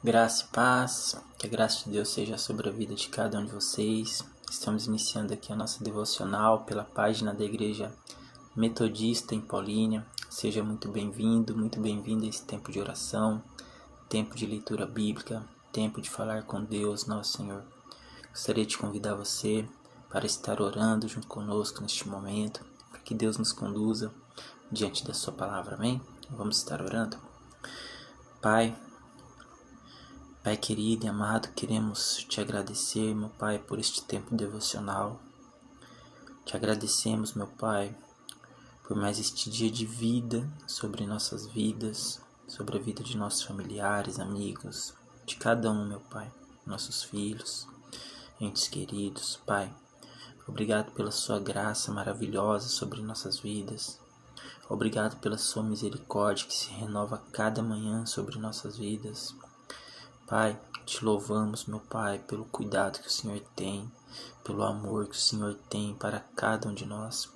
Graça e paz, que a graça de Deus seja sobre a vida de cada um de vocês. Estamos iniciando aqui a nossa devocional pela página da Igreja Metodista em Paulínia. Seja muito bem-vindo a esse tempo de oração, tempo de leitura bíblica, tempo de falar com Deus, nosso Senhor. Gostaria de convidar você para estar orando junto conosco neste momento, para que Deus nos conduza diante da sua palavra, amém? Vamos estar orando? Pai querido e amado, queremos te agradecer, meu Pai, por este tempo devocional. Te agradecemos, meu Pai, por mais este dia de vida sobre nossas vidas, sobre a vida de nossos familiares, amigos, de cada um, meu Pai, nossos filhos, entes queridos. Pai, obrigado pela sua graça maravilhosa sobre nossas vidas. Obrigado pela sua misericórdia que se renova a cada manhã sobre nossas vidas. Pai, te louvamos, meu Pai, pelo cuidado que o Senhor tem, pelo amor que o Senhor tem para cada um de nós.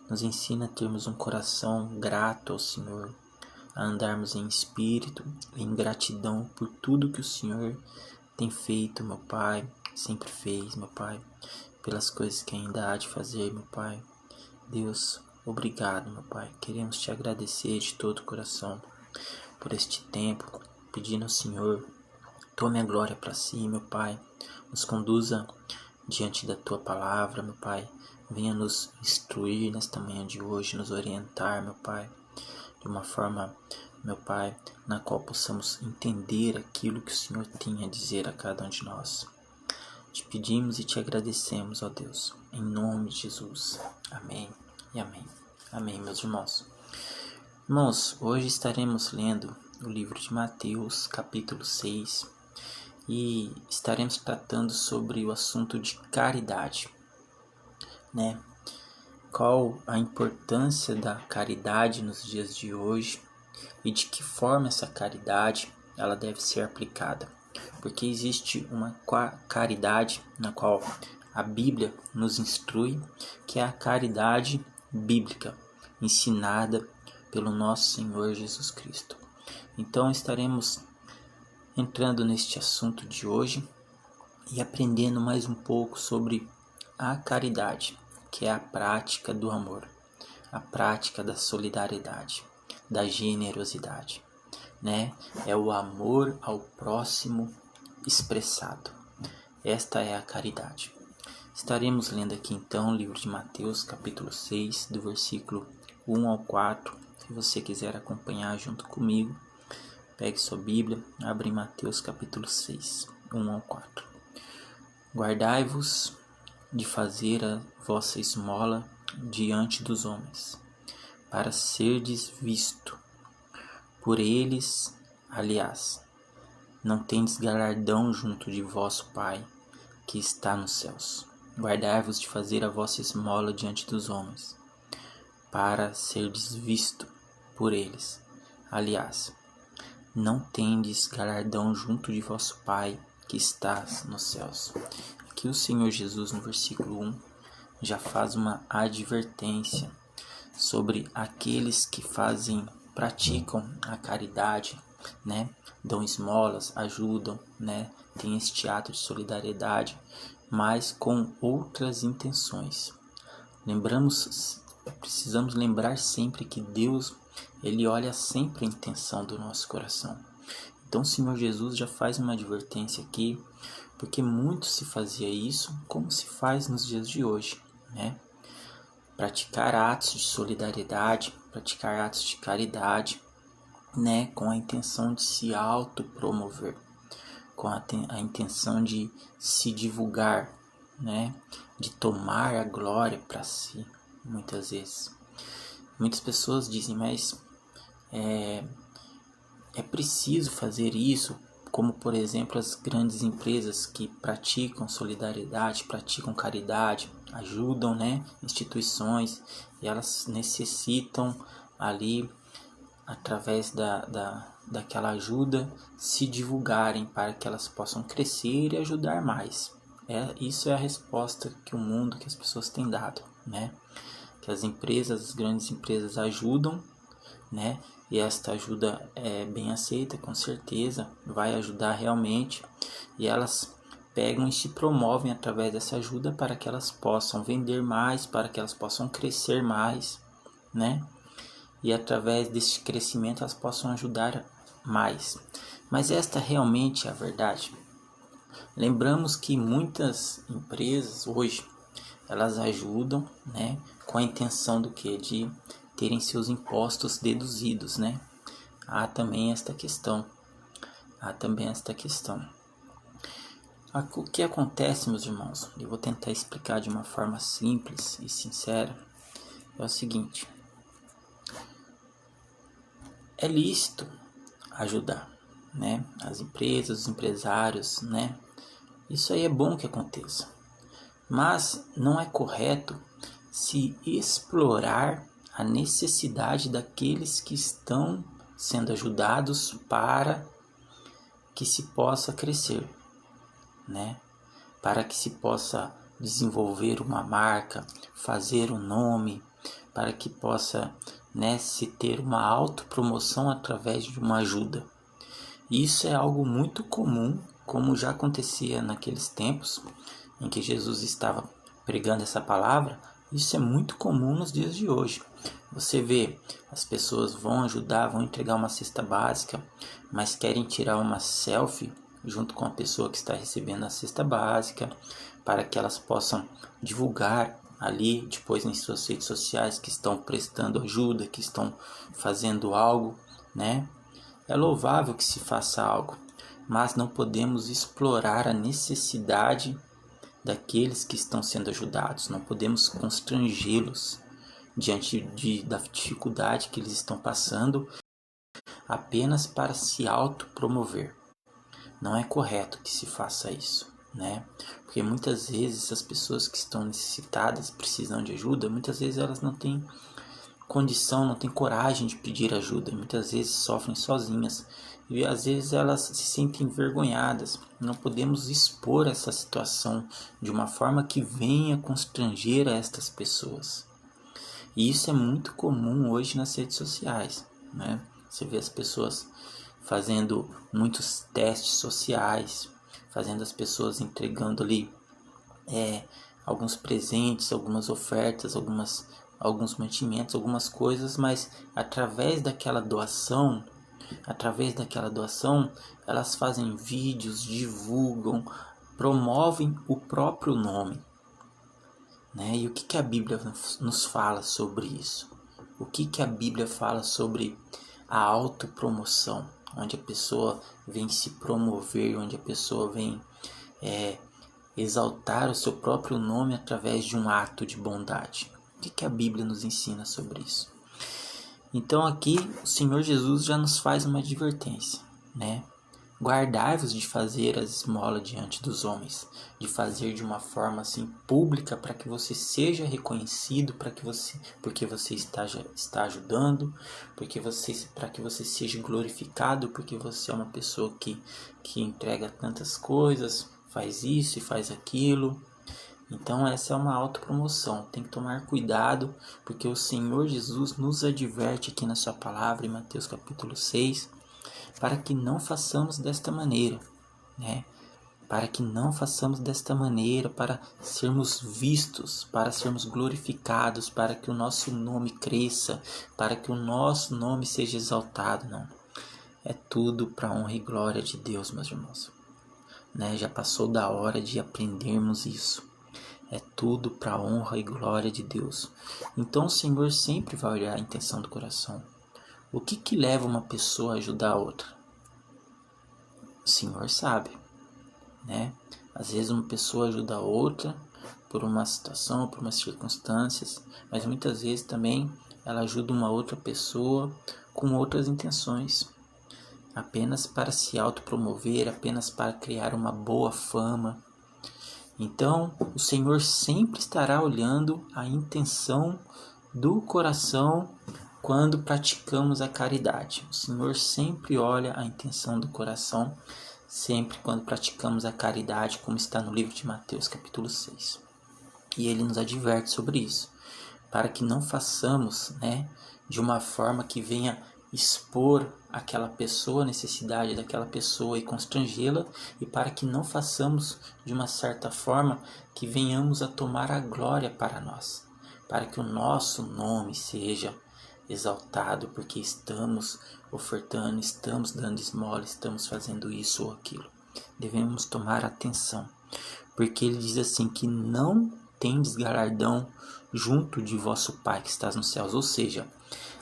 Nos ensina a termos um coração grato ao Senhor, a andarmos em espírito, em gratidão por tudo que o Senhor tem feito, meu Pai, sempre fez, meu Pai, pelas coisas que ainda há de fazer, meu Pai. Deus, obrigado, meu Pai. Queremos te agradecer de todo o coração por este tempo, pedindo ao Senhor, tome a glória para si, meu Pai. Nos conduza diante da Tua palavra, meu Pai. Venha nos instruir nesta manhã de hoje, nos orientar, meu Pai, de uma forma, meu Pai, na qual possamos entender aquilo que o Senhor tem a dizer a cada um de nós. Te pedimos e te agradecemos, ó Deus, em nome de Jesus. Amém e amém. Amém, meus irmãos. Irmãos, hoje estaremos lendo o livro de Mateus, capítulo 6, e estaremos tratando sobre o assunto de caridade, né? Qual a importância da caridade nos dias de hoje e de que forma essa caridade ela deve ser aplicada. Porque existe uma caridade na qual a Bíblia nos instrui, que é a caridade bíblica, ensinada pelo nosso Senhor Jesus Cristo. Então estaremos entrando neste assunto de hoje e aprendendo mais um pouco sobre a caridade, que é a prática do amor, a prática da solidariedade, da generosidade, né? É o amor ao próximo expressado. Esta é a caridade. Estaremos lendo aqui então o livro de Mateus, capítulo 6, do versículo 1 ao 4. Se você quiser acompanhar junto comigo, pegue sua Bíblia, abre em Mateus capítulo 6, 1 ao 4. Guardai-vos de fazer a vossa esmola diante dos homens, para serdes visto por eles. Aliás, não tendes galardão junto de vosso Pai que está nos céus. Guardai-vos de fazer a vossa esmola diante dos homens, para serdes visto por eles. Aliás, não tendes galardão junto de vosso Pai que está nos céus. Aqui o Senhor Jesus, no versículo 1, já faz uma advertência sobre aqueles que praticam a caridade, né? Dão esmolas, ajudam, né? Tem este ato de solidariedade, mas com outras intenções. Precisamos lembrar sempre que Deus, Ele olha sempre a intenção do nosso coração. Então o Senhor Jesus já faz uma advertência aqui, porque muito se fazia isso, como se faz nos dias de hoje, né? Praticar atos de solidariedade, praticar atos de caridade, né? Com a intenção de se autopromover, com a intenção de se divulgar, né? De tomar a glória para si, muitas vezes. Muitas pessoas dizem, mas é preciso fazer isso, como por exemplo as grandes empresas que praticam solidariedade, praticam caridade, ajudam, né, instituições, e elas necessitam ali, através daquela ajuda, se divulgarem para que elas possam crescer e ajudar mais. Isso é a resposta que o mundo, que as pessoas têm dado, né? Que as grandes empresas ajudam, né? e esta ajuda é bem aceita, com certeza, vai ajudar realmente, e elas pegam e se promovem através dessa ajuda para que elas possam vender mais, para que elas possam crescer mais, né? E através desse crescimento elas possam ajudar mais. Mas esta realmente é a verdade. Lembramos que muitas empresas hoje elas ajudam, né, com a intenção do que? De terem seus impostos deduzidos, né? Há também esta questão. Há também esta questão. O que acontece, meus irmãos? Eu vou tentar explicar de uma forma simples e sincera. É o seguinte: é lícito ajudar, né? As empresas, os empresários, né? Isso aí é bom que aconteça. Mas não é correto se explorar a necessidade daqueles que estão sendo ajudados para que se possa crescer, né? Para que se possa desenvolver uma marca, fazer um nome, para que possa, né, se ter uma autopromoção através de uma ajuda. Isso é algo muito comum, como já acontecia naqueles tempos em que Jesus estava pregando essa palavra. Isso é muito comum nos dias de hoje. Você vê, as pessoas vão ajudar, vão entregar uma cesta básica, mas querem tirar uma selfie junto com a pessoa que está recebendo a cesta básica, para que elas possam divulgar ali depois em suas redes sociais que estão prestando ajuda, que estão fazendo algo, né? É louvável que se faça algo, mas não podemos explorar a necessidade daqueles que estão sendo ajudados. Não podemos constrangê-los diante da dificuldade que eles estão passando apenas para se autopromover. Não é correto que se faça isso, né? Porque muitas vezes as pessoas que estão necessitadas, precisam de ajuda, muitas vezes elas não têm condição, não têm coragem de pedir ajuda, muitas vezes sofrem sozinhas e às vezes elas se sentem envergonhadas. Não podemos expor essa situação de uma forma que venha constranger a estas pessoas. E isso é muito comum hoje nas redes sociais, né? Você vê as pessoas fazendo muitos testes sociais, fazendo as pessoas entregando ali alguns presentes, algumas ofertas, alguns mantimentos, algumas coisas, mas através daquela doação, elas fazem vídeos, divulgam, promovem o próprio nome, né? E o que a Bíblia nos fala sobre isso? O que a Bíblia fala sobre a autopromoção, onde a pessoa vem se promover, onde a pessoa vem exaltar o seu próprio nome através de um ato de bondade? O que a Bíblia nos ensina sobre isso? Então aqui o Senhor Jesus já nos faz uma advertência, né? Guardai-vos de fazer as esmolas diante dos homens, de fazer de uma forma assim pública, para que você seja reconhecido, porque você está ajudando, para que você seja glorificado, porque você é uma pessoa que entrega tantas coisas, faz isso e faz aquilo. Então essa é uma autopromoção, tem que tomar cuidado, porque o Senhor Jesus nos adverte aqui na sua palavra, em Mateus capítulo 6, para que não façamos desta maneira, né? Para que não façamos desta maneira, para sermos vistos, para sermos glorificados, para que o nosso nome cresça, para que o nosso nome seja exaltado, não. É tudo para a honra e glória de Deus, meus irmãos, né? Já passou da hora de aprendermos isso. É tudo para a honra e glória de Deus. Então o Senhor sempre vai olhar a intenção do coração. O que leva uma pessoa a ajudar a outra? O Senhor sabe, né? Às vezes uma pessoa ajuda a outra por uma situação, por umas circunstâncias, mas muitas vezes também ela ajuda uma outra pessoa com outras intenções, apenas para se autopromover, apenas para criar uma boa fama. Então, o Senhor sempre estará olhando a intenção do coração quando praticamos a caridade. O Senhor sempre olha a intenção do coração, sempre quando praticamos a caridade, como está no livro de Mateus, capítulo 6. E ele nos adverte sobre isso, para que não façamos, né, de uma forma que venha expor aquela pessoa, a necessidade daquela pessoa e constrangê-la, e para que não façamos de uma certa forma que venhamos a tomar a glória para nós, para que o nosso nome seja exaltado, porque estamos ofertando, estamos dando esmola, estamos fazendo isso ou aquilo. Devemos tomar atenção, porque ele diz assim que não tendes galardão junto de vosso Pai que estás nos céus, ou seja,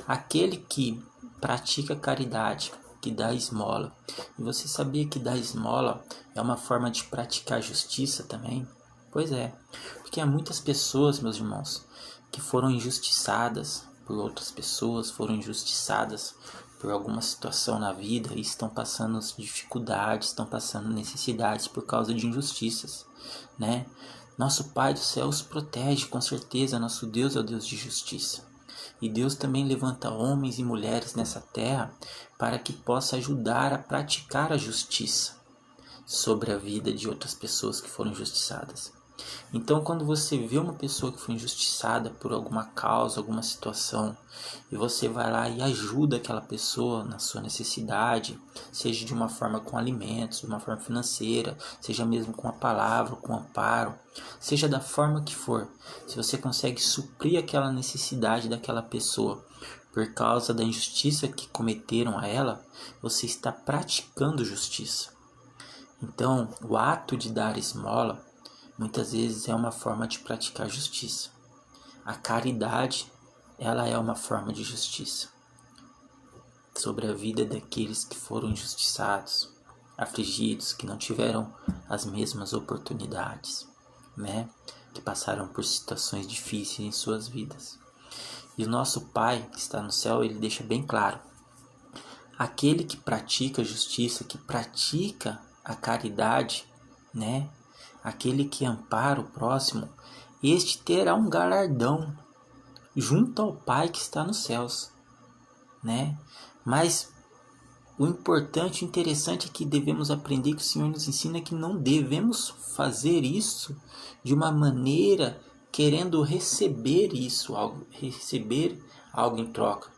aquele que pratica caridade, que dá esmola. E você sabia que dar esmola é uma forma de praticar justiça também? Pois é, porque há muitas pessoas, meus irmãos, que foram injustiçadas por outras pessoas, foram injustiçadas por alguma situação na vida e estão passando dificuldades, estão passando necessidades por causa de injustiças, né? Nosso Pai do céu os protege, com certeza, nosso Deus é o Deus de justiça. E Deus também levanta homens e mulheres nessa terra para que possa ajudar a praticar a justiça sobre a vida de outras pessoas que foram injustiçadas. Então, quando você vê uma pessoa que foi injustiçada por alguma causa, alguma situação, e você vai lá e ajuda aquela pessoa na sua necessidade, seja de uma forma com alimentos, de uma forma financeira, seja mesmo com a palavra, com amparo, seja da forma que for, se você consegue suprir aquela necessidade daquela pessoa por causa da injustiça que cometeram a ela, você está praticando justiça. Então, o ato de dar esmola muitas vezes é uma forma de praticar justiça. A caridade, ela é uma forma de justiça sobre a vida daqueles que foram injustiçados, afligidos, que não tiveram as mesmas oportunidades, né? Que passaram por situações difíceis em suas vidas. E o nosso Pai, que está no céu, ele deixa bem claro: aquele que pratica a justiça, que pratica a caridade, né? Aquele que ampara o próximo, este terá um galardão junto ao Pai que está nos céus, né? Mas o importante, o interessante é que devemos aprender, que o Senhor nos ensina, que não devemos fazer isso de uma maneira querendo receber algo em troca.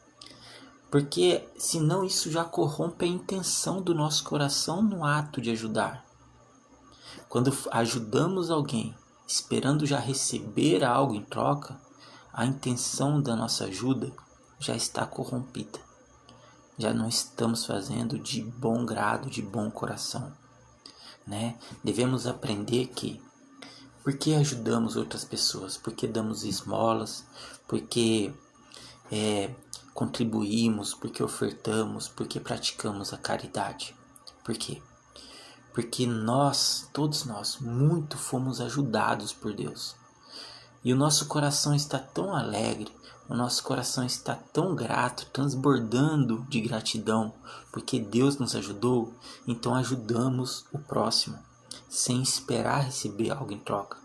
Porque senão isso já corrompe a intenção do nosso coração no ato de ajudar. Quando ajudamos alguém esperando já receber algo em troca, a intenção da nossa ajuda já está corrompida. Já não estamos fazendo de bom grado, de bom coração, né? Devemos aprender que porque ajudamos outras pessoas, porque damos esmolas, porque contribuímos, porque ofertamos, porque praticamos a caridade. Por quê? Porque nós, todos nós, muito fomos ajudados por Deus. E o nosso coração está tão alegre, o nosso coração está tão grato, transbordando de gratidão, porque Deus nos ajudou, então ajudamos o próximo, sem esperar receber algo em troca.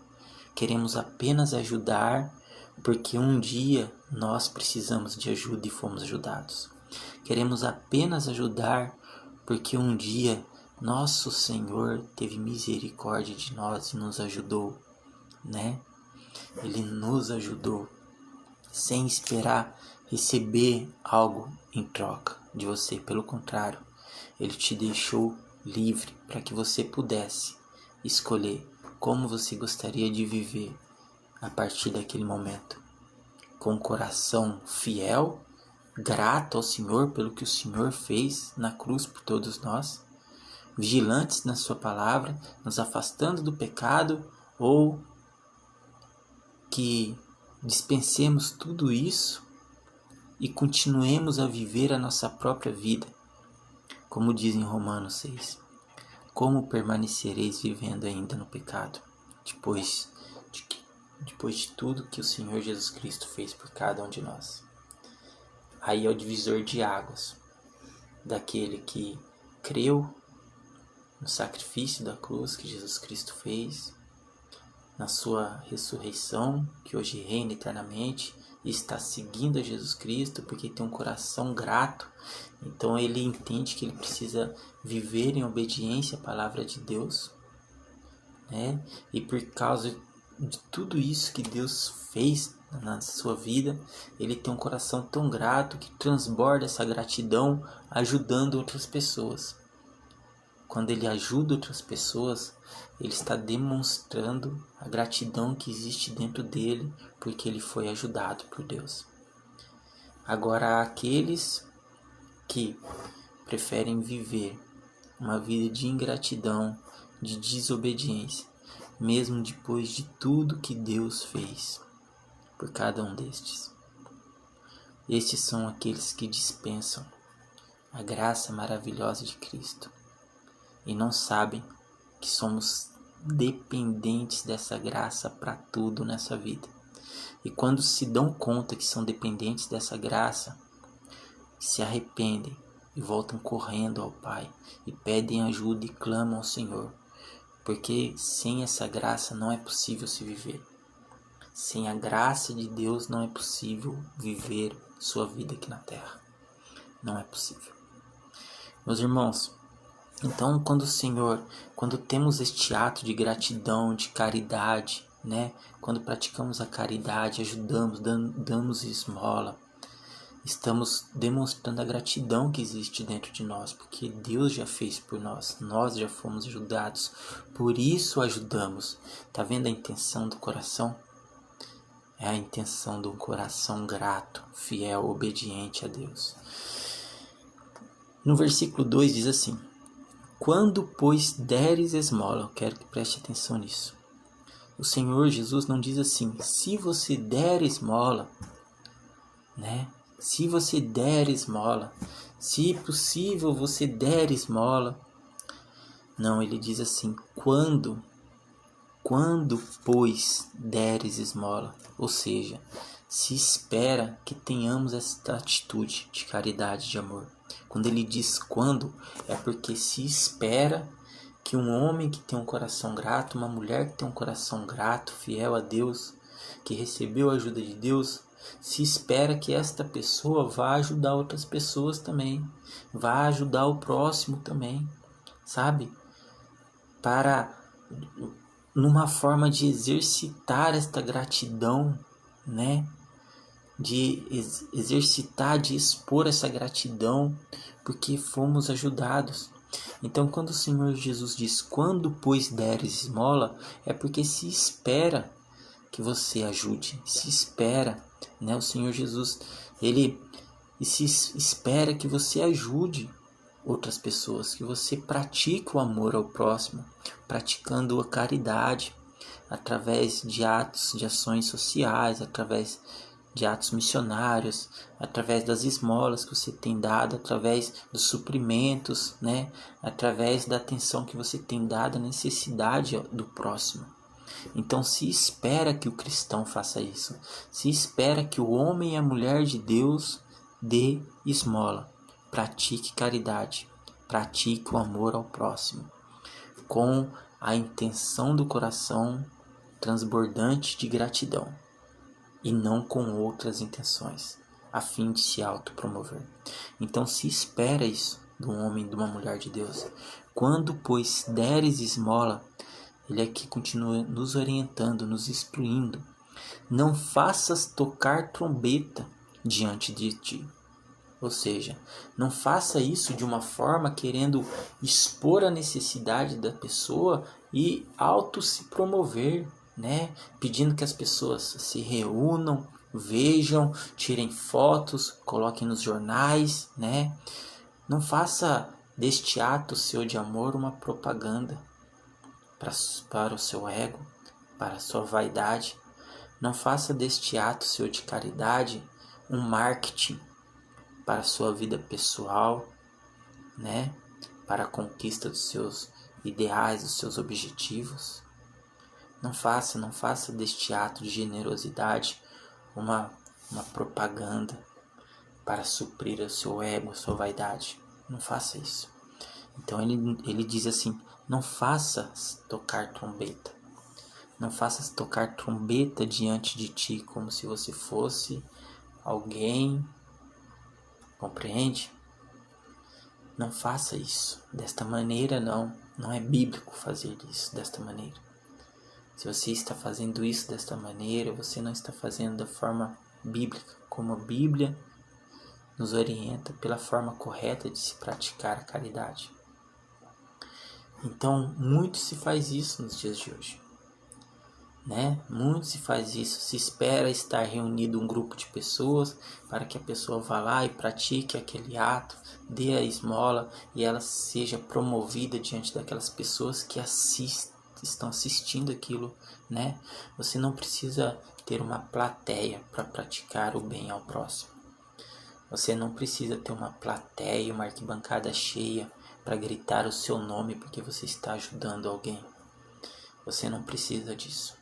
Queremos apenas ajudar, porque um dia nós precisamos de ajuda e fomos ajudados. Queremos apenas ajudar, porque um dia nosso Senhor teve misericórdia de nós e nos ajudou, né? Ele nos ajudou sem esperar receber algo em troca de você. Pelo contrário, Ele te deixou livre para que você pudesse escolher como você gostaria de viver a partir daquele momento. Com um coração fiel, grato ao Senhor pelo que o Senhor fez na cruz por todos nós, vigilantes na sua palavra, nos afastando do pecado, ou que dispensemos tudo isso e continuemos a viver a nossa própria vida, como diz em Romanos 6. Como permanecereis vivendo ainda no pecado, depois de tudo que o Senhor Jesus Cristo fez por cada um de nós? Aí é o divisor de águas, daquele que creu no sacrifício da cruz que Jesus Cristo fez, na sua ressurreição, que hoje reina eternamente, e está seguindo a Jesus Cristo porque tem um coração grato. Então ele entende que ele precisa viver em obediência à palavra de Deus, né? E por causa de tudo isso que Deus fez na sua vida, ele tem um coração tão grato que transborda essa gratidão ajudando outras pessoas. Quando ele ajuda outras pessoas, ele está demonstrando a gratidão que existe dentro dele porque ele foi ajudado por Deus. Agora, há aqueles que preferem viver uma vida de ingratidão, de desobediência, mesmo depois de tudo que Deus fez por cada um destes. Estes são aqueles que dispensam a graça maravilhosa de Cristo e não sabem que somos dependentes dessa graça para tudo nessa vida. E quando se dão conta que são dependentes dessa graça, se arrependem e voltam correndo ao Pai e pedem ajuda e clamam ao Senhor, porque sem essa graça não é possível se viver. Sem a graça de Deus não é possível viver sua vida aqui na terra. Não é possível. Meus irmãos, então quando temos este ato de gratidão, de caridade, né? Quando praticamos a caridade, ajudamos, damos esmola, estamos demonstrando a gratidão que existe dentro de nós, porque Deus já fez por nós, nós já fomos ajudados, por isso ajudamos. Tá vendo a intenção do coração? É a intenção de um coração grato, fiel, obediente a Deus. No versículo 2 diz assim: quando, pois, deres esmola, eu quero que preste atenção nisso. O Senhor Jesus não diz assim, se você der esmola, né? Se você der esmola, se possível você der esmola. Não, ele diz assim, quando, pois, deres esmola. Ou seja, se espera que tenhamos esta atitude de caridade, de amor. Quando ele diz quando, é porque se espera que um homem que tem um coração grato, uma mulher que tem um coração grato, fiel a Deus, que recebeu a ajuda de Deus, se espera que esta pessoa vá ajudar outras pessoas também, vá ajudar o próximo também, sabe? Para numa forma de exercitar esta gratidão, né? De exercitar, de expor essa gratidão, porque fomos ajudados. Então, quando o Senhor Jesus diz, quando, pois, deres esmola, é porque se espera que você ajude, se espera, né? O Senhor Jesus, ele se espera que você ajude outras pessoas, que você pratique o amor ao próximo, praticando a caridade, através de atos, de ações sociais, através de atos missionários, através das esmolas que você tem dado, através dos suprimentos, né? Através da atenção que você tem dado à necessidade do próximo. Então se espera que o cristão faça isso, se espera que o homem e a mulher de Deus dê esmola, pratique caridade, pratique o amor ao próximo, com a intenção do coração transbordante de gratidão, e não com outras intenções, a fim de se autopromover. Então se espera isso de um homem e de uma mulher de Deus. Quando, pois, deres esmola, ele aqui continua nos orientando, nos instruindo. Não faças tocar trombeta diante de ti. Ou seja, não faça isso de uma forma querendo expor a necessidade da pessoa e auto se promover, né? Pedindo que as pessoas se reúnam, vejam, tirem fotos, coloquem nos jornais, né? Não faça deste ato seu de amor uma propaganda para o seu ego, para a sua vaidade. Não faça deste ato seu de caridade um marketing para a sua vida pessoal, né? Para a conquista dos seus ideais, dos seus objetivos. Não faça deste ato de generosidade uma propaganda para suprir o seu ego, a sua vaidade. Não faça isso. Então ele diz assim, não faças tocar trombeta. Não faças tocar trombeta diante de ti como se você fosse alguém. Compreende? Não faça isso desta maneira, não é bíblico fazer isso desta maneira. Se você está fazendo isso desta maneira, você não está fazendo da forma bíblica, como a Bíblia nos orienta pela forma correta de se praticar a caridade. Então, muito se faz isso nos dias de hoje, né? Muito se faz isso, se espera estar reunido um grupo de pessoas para que a pessoa vá lá e pratique aquele ato, dê a esmola e ela seja promovida diante daquelas pessoas que estão assistindo aquilo, né? Você não precisa ter uma plateia para praticar o bem ao próximo. Você não precisa ter uma plateia, uma arquibancada cheia para gritar o seu nome porque você está ajudando alguém. Você não precisa disso.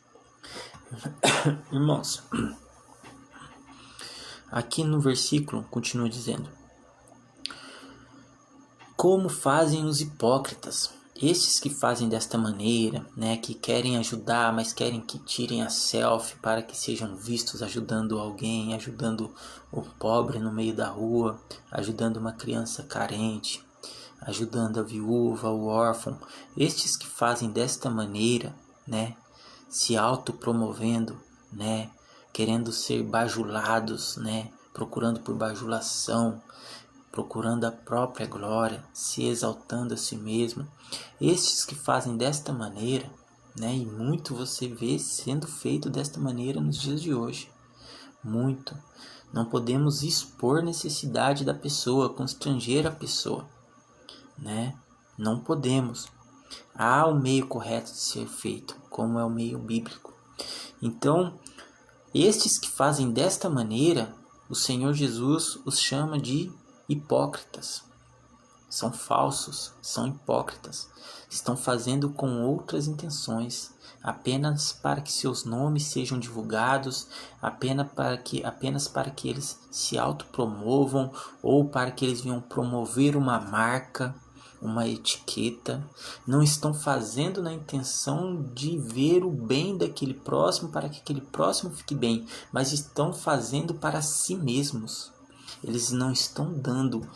Irmãos, aqui no versículo continua dizendo: como fazem os hipócritas, estes que fazem desta maneira, né, que querem ajudar, mas querem que tirem a selfie para que sejam vistos ajudando alguém, ajudando o pobre no meio da rua, ajudando uma criança carente, ajudando a viúva, o órfão. Estes que fazem desta maneira, né, se autopromovendo, né, querendo ser bajulados, né, procurando por bajulação, procurando a própria glória, se exaltando a si mesmo. Estes que fazem desta maneira, né, e muito você vê sendo feito desta maneira nos dias de hoje. Muito. Não podemos expor necessidade da pessoa, constranger a pessoa, né? Não podemos. Há o meio correto de ser feito, como é o meio bíblico. Então, estes que fazem desta maneira, o Senhor Jesus os chama de hipócritas. São falsos, são hipócritas. Estão fazendo com outras intenções, apenas para que seus nomes sejam divulgados, apenas para que eles se autopromovam ou para que eles venham promover uma marca, uma etiqueta. Não estão fazendo na intenção de ver o bem daquele próximo para que aquele próximo fique bem, mas estão fazendo para si mesmos. Eles não estão dando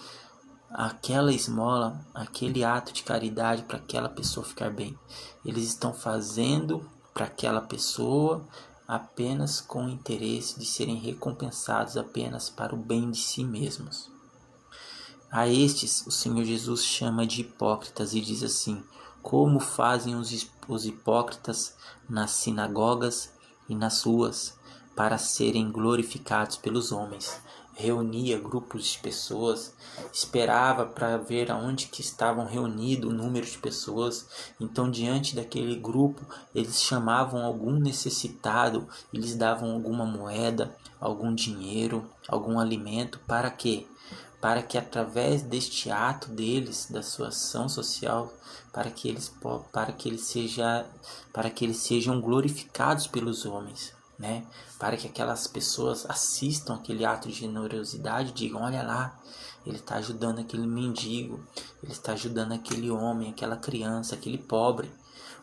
aquela esmola, aquele ato de caridade para aquela pessoa ficar bem. Eles estão fazendo para aquela pessoa apenas com o interesse de serem recompensados apenas para o bem de si mesmos. A estes o Senhor Jesus chama de hipócritas e diz assim: como fazem os hipócritas nas sinagogas e nas ruas para serem glorificados pelos homens. Reunia grupos de pessoas, esperava para ver aonde que estavam reunido o número de pessoas. Então, diante daquele grupo, eles chamavam algum necessitado, eles davam alguma moeda, algum dinheiro, algum alimento, para quê? Para que através deste ato deles, da sua ação social, para que eles sejam glorificados pelos homens, né? Para que aquelas pessoas assistam aquele ato de generosidade e digam: olha lá, ele está ajudando aquele mendigo, ele está ajudando aquele homem, aquela criança, aquele pobre.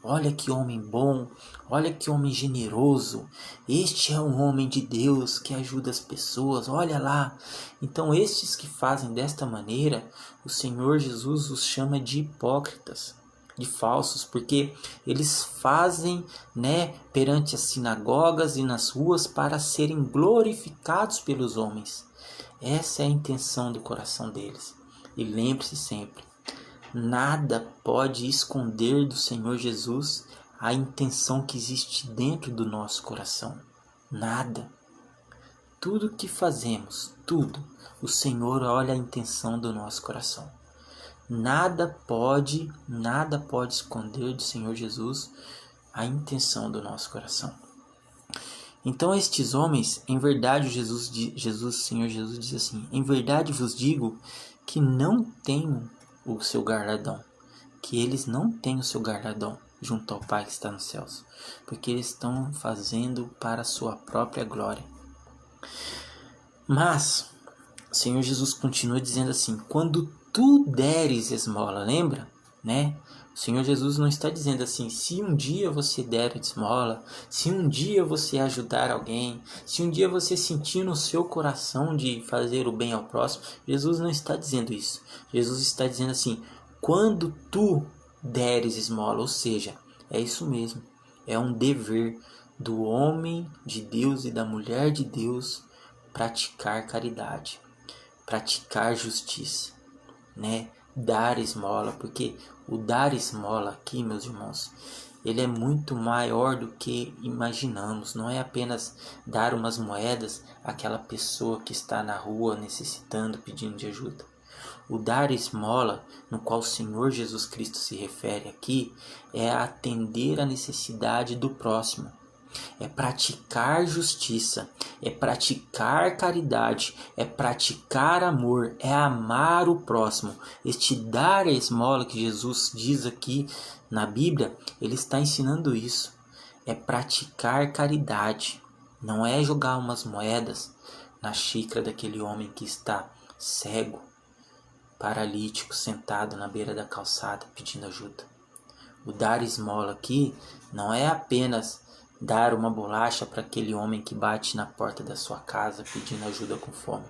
Olha que homem bom, olha que homem generoso. Este é um homem de Deus que ajuda as pessoas, olha lá. Então estes que fazem desta maneira, o Senhor Jesus os chama de hipócritas, de falsos, porque eles fazem, né, perante as sinagogas e nas ruas para serem glorificados pelos homens. Essa é a intenção do coração deles. E lembre-se sempre: nada pode esconder do Senhor Jesus a intenção que existe dentro do nosso coração. Nada. Tudo que fazemos, tudo, o Senhor olha a intenção do nosso coração. Nada pode esconder do Senhor Jesus a intenção do nosso coração. Então estes homens, em verdade, o Senhor Jesus diz assim: em verdade vos digo que não tenho o seu galardão, que eles não têm o seu galardão junto ao Pai que está nos céus, porque eles estão fazendo para a sua própria glória. Mas o Senhor Jesus continua dizendo assim: quando tu deres esmola, lembra, né? O Senhor Jesus não está dizendo assim: se um dia você der esmola, se um dia você ajudar alguém, se um dia você sentir no seu coração de fazer o bem ao próximo. Jesus não está dizendo isso. Jesus está dizendo assim: quando tu deres esmola, ou seja, é isso mesmo. É um dever do homem de Deus e da mulher de Deus praticar caridade, praticar justiça, né? Dar esmola, porque o dar esmola aqui, meus irmãos, ele é muito maior do que imaginamos. Não é apenas dar umas moedas àquela pessoa que está na rua necessitando, pedindo de ajuda. O dar esmola, no qual o Senhor Jesus Cristo se refere aqui, é atender a necessidade do próximo. É praticar justiça, é praticar caridade, é praticar amor, é amar o próximo. Este dar a esmola que Jesus diz aqui na Bíblia, ele está ensinando isso. É praticar caridade, não é jogar umas moedas na xícara daquele homem que está cego, paralítico, sentado na beira da calçada pedindo ajuda. O dar esmola aqui não é apenas dar uma bolacha para aquele homem que bate na porta da sua casa pedindo ajuda com fome.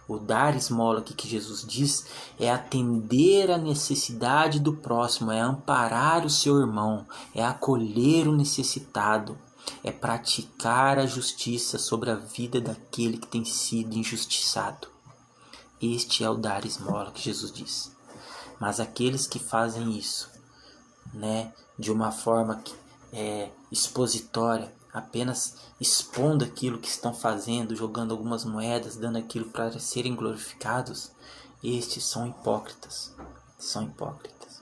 O dar esmola aqui que Jesus diz é atender a necessidade do próximo, é amparar o seu irmão, é acolher o necessitado, é praticar a justiça sobre a vida daquele que tem sido injustiçado. Este é o dar esmola que Jesus diz. Mas aqueles que fazem isso, né, de uma forma que expositória, apenas expondo aquilo que estão fazendo, jogando algumas moedas, dando aquilo para serem glorificados, estes são hipócritas. São hipócritas.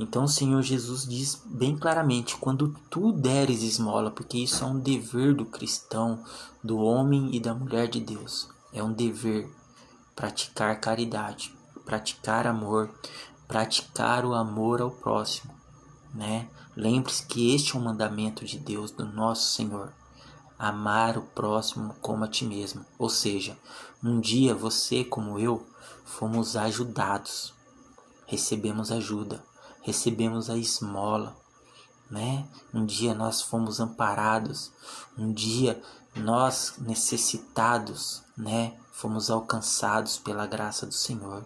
Então o Senhor Jesus diz bem claramente: quando tu deres esmola, porque isso é um dever do cristão, do homem e da mulher de Deus, é um dever praticar caridade, praticar amor, praticar o amor ao próximo, né? Lembre-se que este é um mandamento de Deus, do nosso Senhor: amar o próximo como a ti mesmo. Ou seja, um dia você, como eu, fomos ajudados, recebemos ajuda, recebemos a esmola, né? Um dia nós fomos amparados, um dia nós necessitados, né? Fomos alcançados pela graça do Senhor.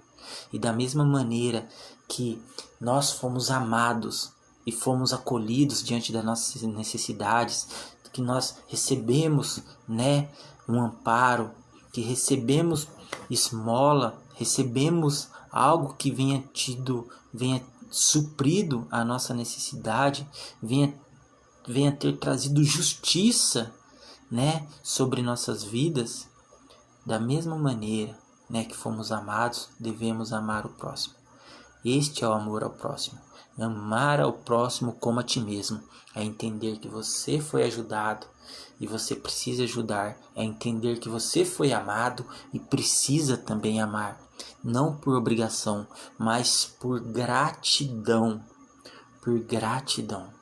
E da mesma maneira que nós fomos amados e fomos acolhidos diante das nossas necessidades, que nós recebemos, né, um amparo, que recebemos esmola, recebemos algo que venha suprido a nossa necessidade, venha ter trazido justiça, né, sobre nossas vidas. Da mesma maneira, né, que fomos amados, devemos amar o próximo. Este é o amor ao próximo. Amar ao próximo como a ti mesmo. É entender que você foi ajudado e você precisa ajudar. É entender que você foi amado e precisa também amar. Não por obrigação, mas por gratidão. Por gratidão.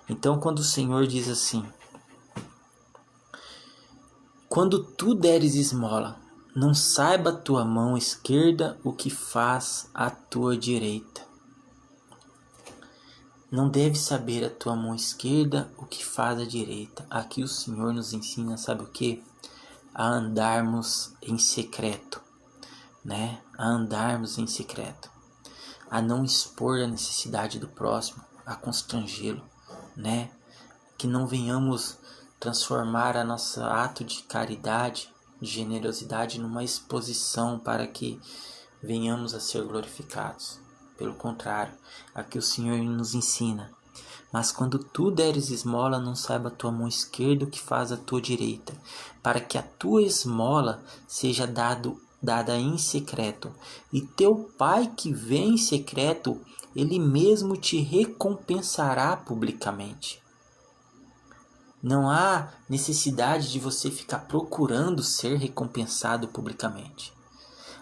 Então, quando o Senhor diz assim: quando tu deres esmola, não saiba a tua mão esquerda o que faz a tua direita. Não deve saber a tua mão esquerda o que faz a direita. Aqui o Senhor nos ensina, sabe o que? A andarmos em secreto, né? A andarmos em secreto. A não expor a necessidade do próximo, a constrangê-lo, né? Que não venhamos transformar a nosso ato de caridade, de generosidade, numa exposição para que venhamos a ser glorificados. Pelo contrário, aqui o Senhor nos ensina: mas quando tu deres esmola, não saiba a tua mão esquerda o que faz a tua direita, para que a tua esmola seja dada em secreto, e teu Pai que vê em secreto, ele mesmo te recompensará publicamente. Não há necessidade de você ficar procurando ser recompensado publicamente.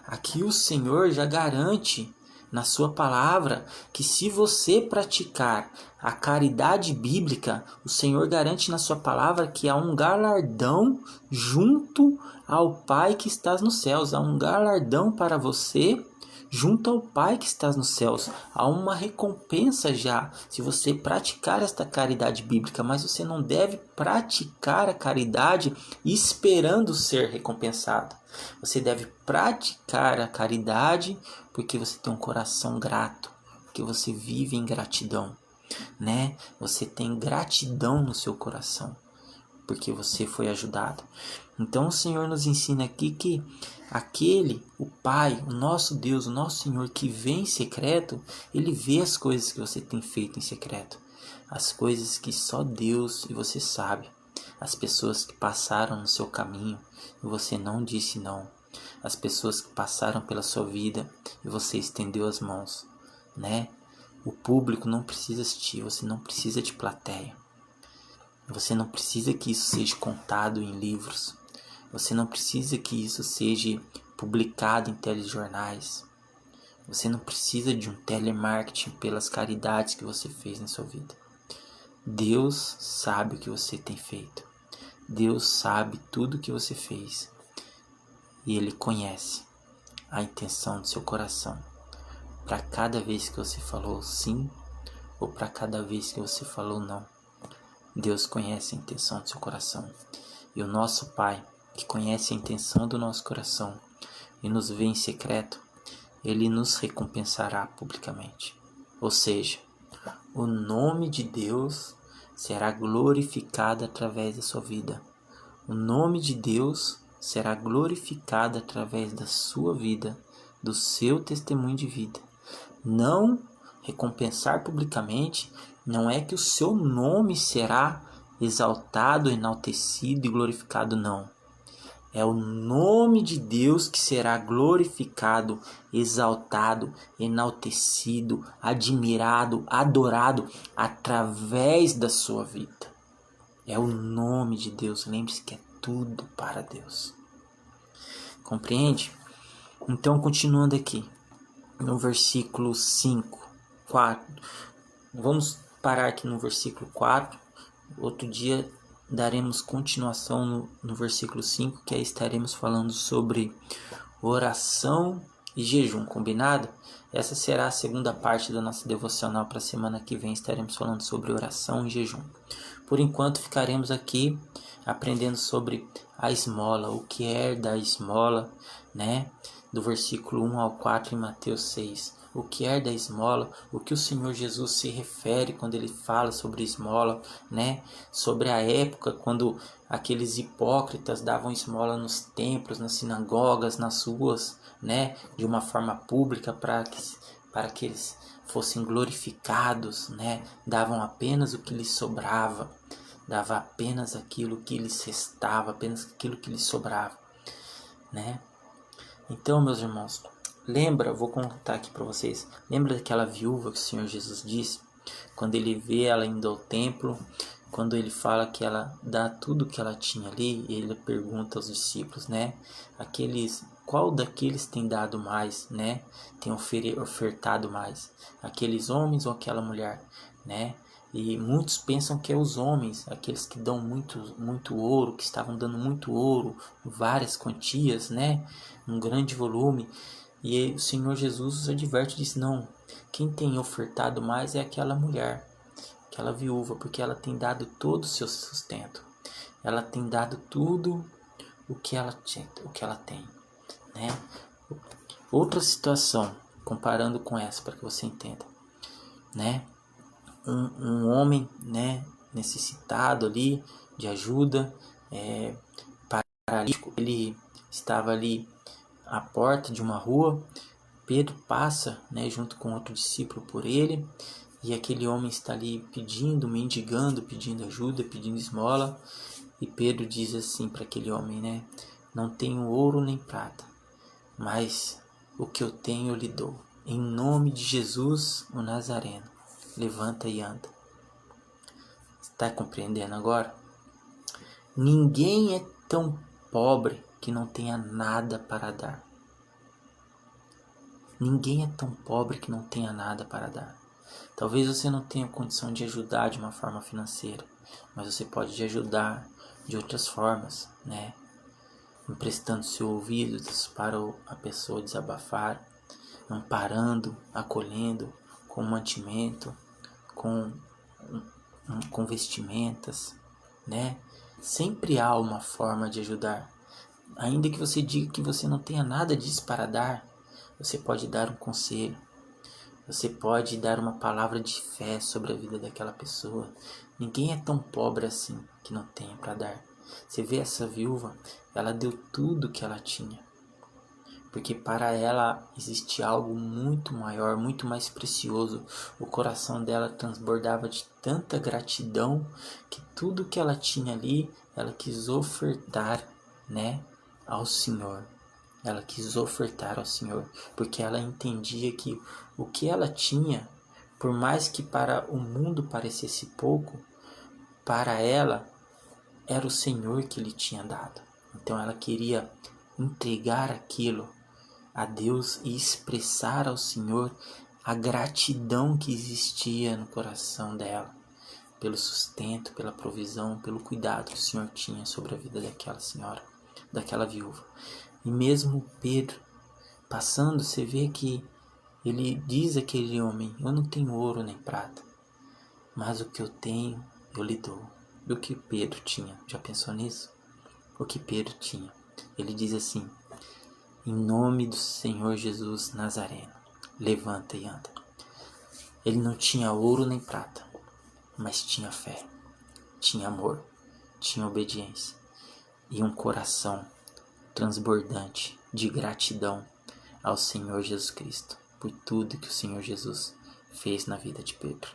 Aqui o Senhor já garante na sua palavra que se você praticar a caridade bíblica, o Senhor garante na sua palavra que há um galardão junto ao Pai que estás nos céus. Há um galardão para você junto ao Pai que estás nos céus. Há uma recompensa já se você praticar esta caridade bíblica, mas você não deve praticar a caridade esperando ser recompensado. Você deve praticar a caridade porque você tem um coração grato, porque você vive em gratidão. né? Você tem gratidão no seu coração, porque você foi ajudado. Então o Senhor nos ensina aqui que o Pai, o nosso Deus, o nosso Senhor que vê em secreto, Ele vê as coisas que você tem feito em secreto. As coisas que só Deus e você sabe. As pessoas que passaram no seu caminho e você não disse não. As pessoas que passaram pela sua vida e você estendeu as mãos, né? O público não precisa assistir, você não precisa de plateia. Você não precisa que isso seja contado em livros. Você não precisa que isso seja publicado em telejornais. Você não precisa de um telemarketing pelas caridades que você fez na sua vida. Deus sabe o que você tem feito. Deus sabe tudo o que você fez. E Ele conhece a intenção do seu coração. Para cada vez que você falou sim ou para cada vez que você falou não. Deus conhece a intenção do seu coração. E o nosso Pai, que conhece a intenção do nosso coração e nos vê em secreto, Ele nos recompensará publicamente. Ou seja, o nome de Deus será glorificado através da sua vida. O nome de Deus será glorificado através da sua vida, do seu testemunho de vida. Não recompensar publicamente não é que o seu nome será exaltado, enaltecido e glorificado, não. É o nome de Deus que será glorificado, exaltado, enaltecido, admirado, adorado através da sua vida. É o nome de Deus. Lembre-se que é tudo para Deus. Compreende? Então, continuando aqui, no versículo 5, 4. Vamos parar aqui no versículo 4. Outro dia daremos continuação no versículo 5, que aí estaremos falando sobre oração e jejum, combinado? Essa será a segunda parte da nossa devocional para a semana que vem. Estaremos falando sobre oração e jejum. Por enquanto ficaremos aqui aprendendo sobre a esmola, o que é da esmola, né? Do versículo 1 ao 4 em Mateus 6. O que é da esmola, o que o Senhor Jesus se refere quando ele fala sobre esmola, né? Sobre a época quando aqueles hipócritas davam esmola nos templos, nas sinagogas, nas ruas, né? De uma forma pública para que eles fossem glorificados, né? Davam apenas o que lhes sobrava, dava apenas aquilo que lhes restava, apenas aquilo que lhes sobrava, né? Então, meus irmãos, lembra, vou contar aqui para vocês, lembra daquela viúva que o Senhor Jesus disse, quando ele vê ela indo ao templo, quando ele fala que ela dá tudo que ela tinha ali, ele pergunta aos discípulos, né? Qual daqueles tem dado mais, né? Tem ofertado mais? Aqueles homens ou aquela mulher, né? E muitos pensam que é os homens, aqueles que dão muito ouro, que estavam dando muito ouro, várias quantias, né? Um grande volume. E o Senhor Jesus os adverte e diz, não, quem tem ofertado mais é aquela mulher, aquela viúva, porque ela tem dado todo o seu sustento. Ela tem dado tudo o que ela tem, né? Outra situação, comparando com essa, para que você entenda, né? Um homem, né, necessitado ali de ajuda, paralítico, ele estava ali à porta de uma rua. Pedro passa, né, junto com outro discípulo por ele, e aquele homem está ali pedindo, mendigando, pedindo ajuda, pedindo esmola, e Pedro diz assim para aquele homem, né, não tenho ouro nem prata, mas o que eu tenho eu lhe dou. Em nome de Jesus, o Nazareno, levanta e anda. Está compreendendo agora? Ninguém é tão pobre que não tenha nada para dar. Ninguém é tão pobre que não tenha nada para dar. Talvez você não tenha condição de ajudar de uma forma financeira, mas você pode ajudar de outras formas, né? Emprestando seu ouvido para a pessoa desabafar, amparando, acolhendo, com mantimento, com vestimentas, né? Sempre há uma forma de ajudar. Ainda que você diga que você não tenha nada disso para dar, você pode dar um conselho. Você pode dar uma palavra de fé sobre a vida daquela pessoa. Ninguém é tão pobre assim que não tenha para dar. Você vê essa viúva, ela deu tudo que ela tinha. Porque para ela existe algo muito maior, muito mais precioso. O coração dela transbordava de tanta gratidão que tudo que ela tinha ali, ela quis ofertar, né, ao Senhor. Ela quis ofertar ao Senhor, porque ela entendia que o que ela tinha, por mais que para o mundo parecesse pouco, para ela era o Senhor que lhe tinha dado. Então ela queria entregar aquilo a Deus e expressar ao Senhor a gratidão que existia no coração dela, pelo sustento, pela provisão, pelo cuidado que o Senhor tinha sobre a vida daquela senhora, daquela viúva. E mesmo Pedro passando, você vê que ele diz àquele homem: eu não tenho ouro nem prata, mas o que eu tenho eu lhe dou. E o que Pedro tinha? Já pensou nisso? O que Pedro tinha? Ele diz assim: em nome do Senhor Jesus Nazareno, levanta e anda. Ele não tinha ouro nem prata, mas tinha fé, tinha amor, tinha obediência e um coração transbordante de gratidão ao Senhor Jesus Cristo por tudo que o Senhor Jesus fez na vida de Pedro.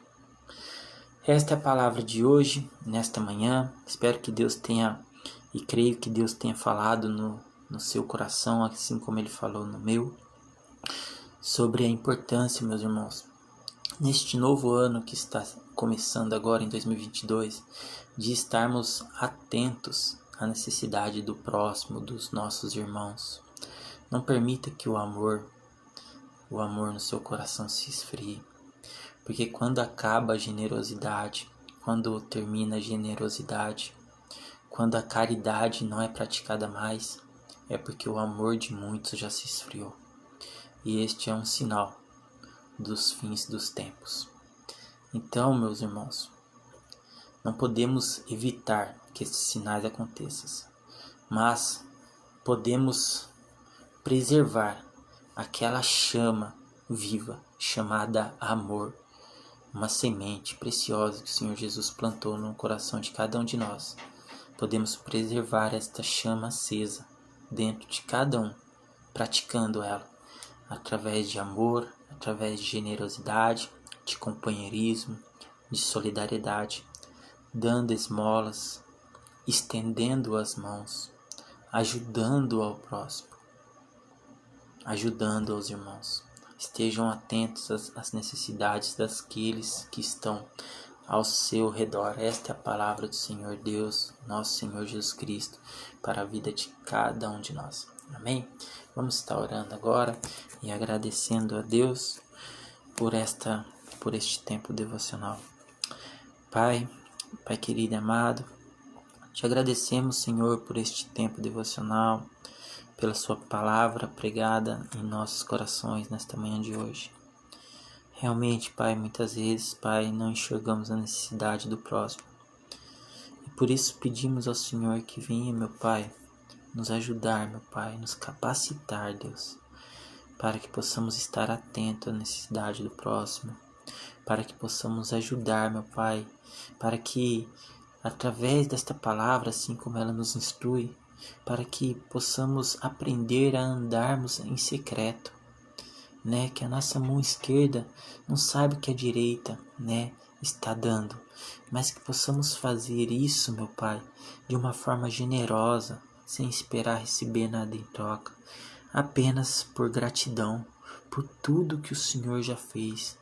Esta é a palavra de hoje, nesta manhã. Espero que Deus tenha, e creio que Deus tenha falado no seu coração, assim como Ele falou no meu, sobre a importância, meus irmãos, neste novo ano que está começando agora em 2022, de estarmos atentos à necessidade do próximo, dos nossos irmãos. Não permita que o amor no seu coração se esfrie, porque quando acaba a generosidade, quando termina a generosidade, quando a caridade não é praticada mais, é porque o amor de muitos já se esfriou. E este é um sinal dos fins dos tempos. Então, meus irmãos, não podemos evitar que esses sinais aconteçam, mas podemos preservar aquela chama viva chamada amor, uma semente preciosa que o Senhor Jesus plantou no coração de cada um de nós. Podemos preservar esta chama acesa dentro de cada um, praticando ela através de amor, através de generosidade, de companheirismo, de solidariedade, dando esmolas, estendendo as mãos, ajudando ao próximo, ajudando aos irmãos. Estejam atentos às necessidades daqueles que estão ao seu redor. Esta é a palavra do Senhor Deus, nosso Senhor Jesus Cristo, para a vida de cada um de nós. Amém? Vamos estar orando agora e agradecendo a Deus por este tempo devocional. Pai querido e amado, te agradecemos, Senhor, por este tempo devocional, pela sua palavra pregada em nossos corações nesta manhã de hoje. Realmente, Pai, muitas vezes, Pai, não enxergamos a necessidade do próximo. E por isso pedimos ao Senhor que venha, meu Pai, nos ajudar, meu Pai, nos capacitar, Deus, para que possamos estar atentos à necessidade do próximo, para que possamos ajudar, meu Pai, para que, através desta palavra, assim como ela nos instrui, para que possamos aprender a andarmos em secreto, né? Que a nossa mão esquerda não sabe o que a direita, né, está dando, mas que possamos fazer isso, meu Pai, de uma forma generosa, sem esperar receber nada em troca, apenas por gratidão, por tudo que o Senhor já fez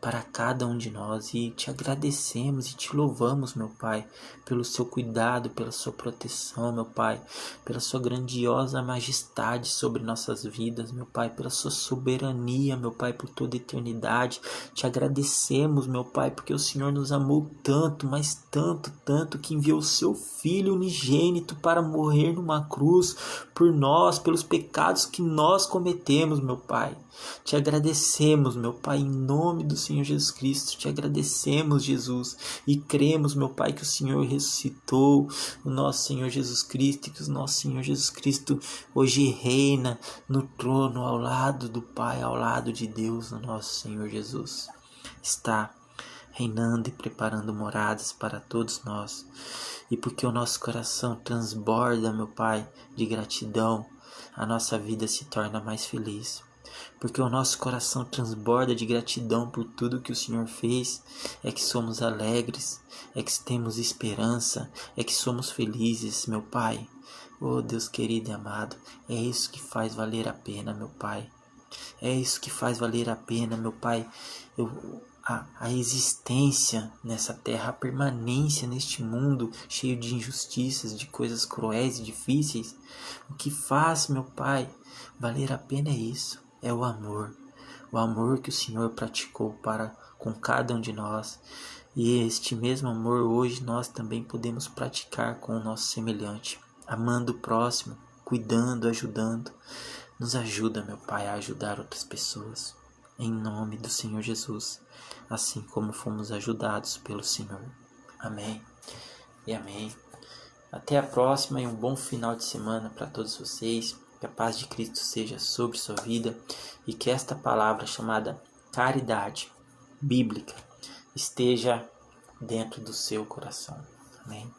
para cada um de nós, e te agradecemos e te louvamos, meu Pai, pelo seu cuidado, pela sua proteção, meu Pai, pela sua grandiosa majestade sobre nossas vidas, meu Pai, pela sua soberania, meu Pai, por toda a eternidade. Te agradecemos, meu Pai, porque o Senhor nos amou tanto, mas tanto, tanto, que enviou o seu Filho unigênito para morrer numa cruz por nós, pelos pecados que nós cometemos, meu Pai. Te agradecemos, meu Pai, em nome do Senhor Jesus Cristo. Te agradecemos, Jesus, e cremos, meu Pai, que o Senhor ressuscitou, o nosso Senhor Jesus Cristo, e que o nosso Senhor Jesus Cristo hoje reina no trono ao lado do Pai, ao lado de Deus, o nosso Senhor Jesus está reinando e preparando moradas para todos nós. E porque o nosso coração transborda, meu Pai, de gratidão, a nossa vida se torna mais feliz. Porque o nosso coração transborda de gratidão por tudo que o Senhor fez, é que somos alegres, é que temos esperança, é que somos felizes, meu Pai. Oh Deus querido e amado, é isso que faz valer a pena, meu Pai. É isso que faz valer a pena, meu Pai, a existência nessa terra, a permanência neste mundo cheio de injustiças, de coisas cruéis e difíceis. O que faz, meu Pai, valer a pena é isso, é o amor que o Senhor praticou para com cada um de nós. E este mesmo amor hoje nós também podemos praticar com o nosso semelhante, amando o próximo, cuidando, ajudando. Nos ajuda, meu Pai, a ajudar outras pessoas, em nome do Senhor Jesus, assim como fomos ajudados pelo Senhor. Amém e amém. Até a próxima e um bom final de semana para todos vocês. Que a paz de Cristo seja sobre sua vida e que esta palavra chamada caridade bíblica esteja dentro do seu coração. Amém.